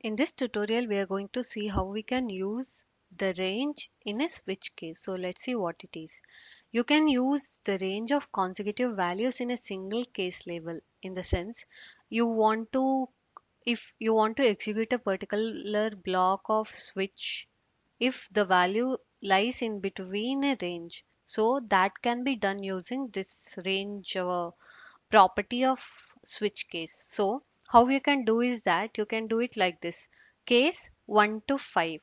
In this tutorial, we are going to see how we can use the range in a switch case. So let's see what it is. You can use the range of consecutive values in a single case level, in the sense you want to, if you want to execute a particular block of switch, if the value lies in between a range, so that can be done using this range property of switch case. So how you can do is that you can do it like this: case 1 to 5.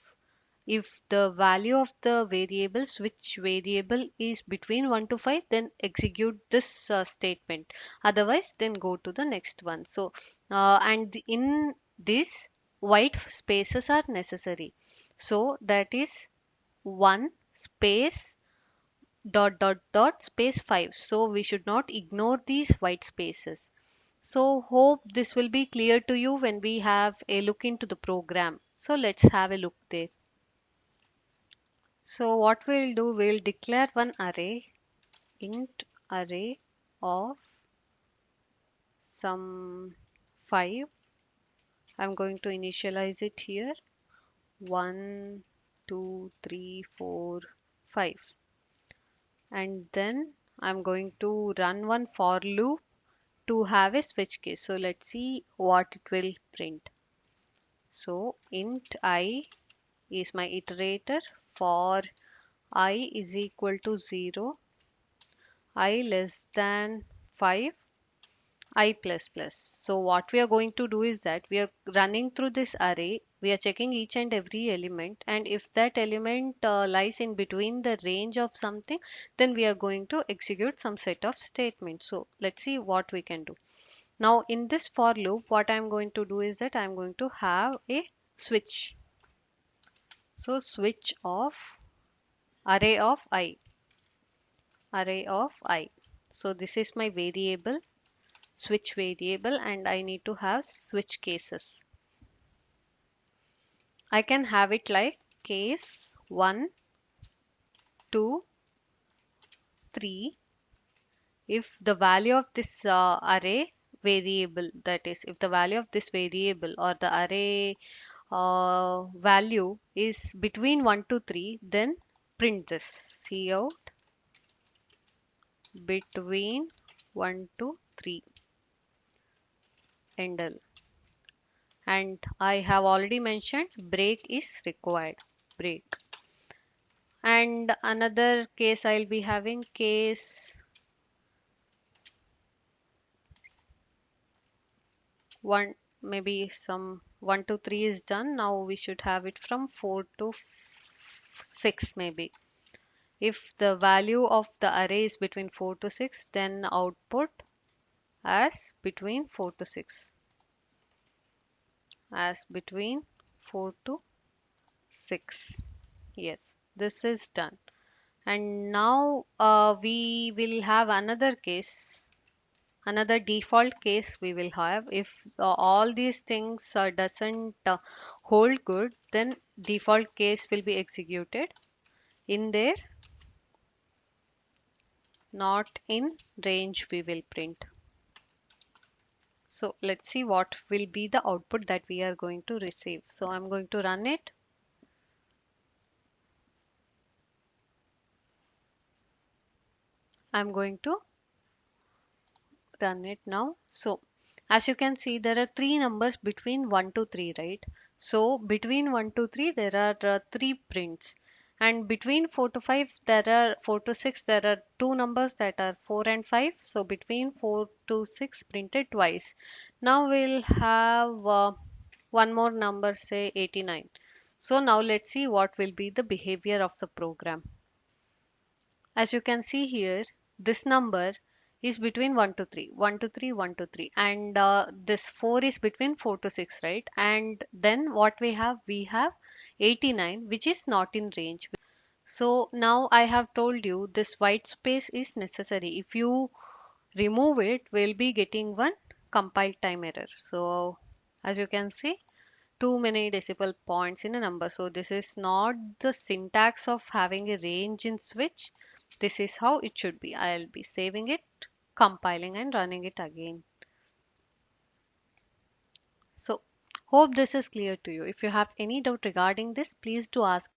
If the value of the variable, switch variable, is between 1 to 5, then execute this statement. Otherwise, then go to the next one. So in this, white spaces are necessary. So that is 1 space dot dot dot space 5. So we should not ignore these white spaces. So hope this will be clear to you when we have a look into the program. So let's have a look there. So what we'll do, we'll declare one array, int array of some 5. I'm going to initialize it here. 1, 2, 3, 4, 5. And then I'm going to run one for loop to have a switch case. So let's see what it will print. So int I is my iterator for I is equal to 0, I less than 5, I plus plus. So what we are going to do is that we are running through this array. We are checking each and every element, and if that element lies in between the range of something, then we are going to execute some set of statements. So let's see what we can do. Now in this for loop, what I'm going to do is that I'm going to have a switch. So switch of array of I. So this is my variable, switch variable, and I need to have switch cases. I can have it like case 1, 2, 3. If the value of this array variable, that is, if the value of this variable or the array value is between 1 to 3, then print this cout between 1 to 3 endl. And I have already mentioned break is required. Break. And another case I'll be having case 1, maybe some 1 to 3 is done. Now we should have it from 4 to 6 maybe. If the value of the array is between 4 to 6, then output as between 4 to 6. As between 4 to 6. Yes, this is done. And now we will have another case, another default case we will have. If all these things doesn't hold good, then default case will be executed. In there, not in range, we will print. So let's see what will be the output that we are going to receive. So I'm going to run it. I'm going to run it now. So as you can see, there are three numbers between 1 to 3, right? So between 1 to 3, there are three prints. And between 4 to 5, there are 4 to 6, there are two numbers that are 4 and 5. So between 4 to 6 printed twice. Now we'll have one more number, say 89. So now let's see what will be the behavior of the program. As you can see here, this number is between 1 to 3, 1 to 3, 1 to 3, and this 4 is between 4 to 6, right? And then what we have 89, which is not in range. So now I have told you this white space is necessary. If you remove it, we'll be getting one compile time error. So as you can see, too many decimal points in a number. So this is not the syntax of having a range in switch. This is how it should be. I'll be saving it, compiling and running it again. So Hope this is clear to you. If you have any doubt regarding this, please do ask.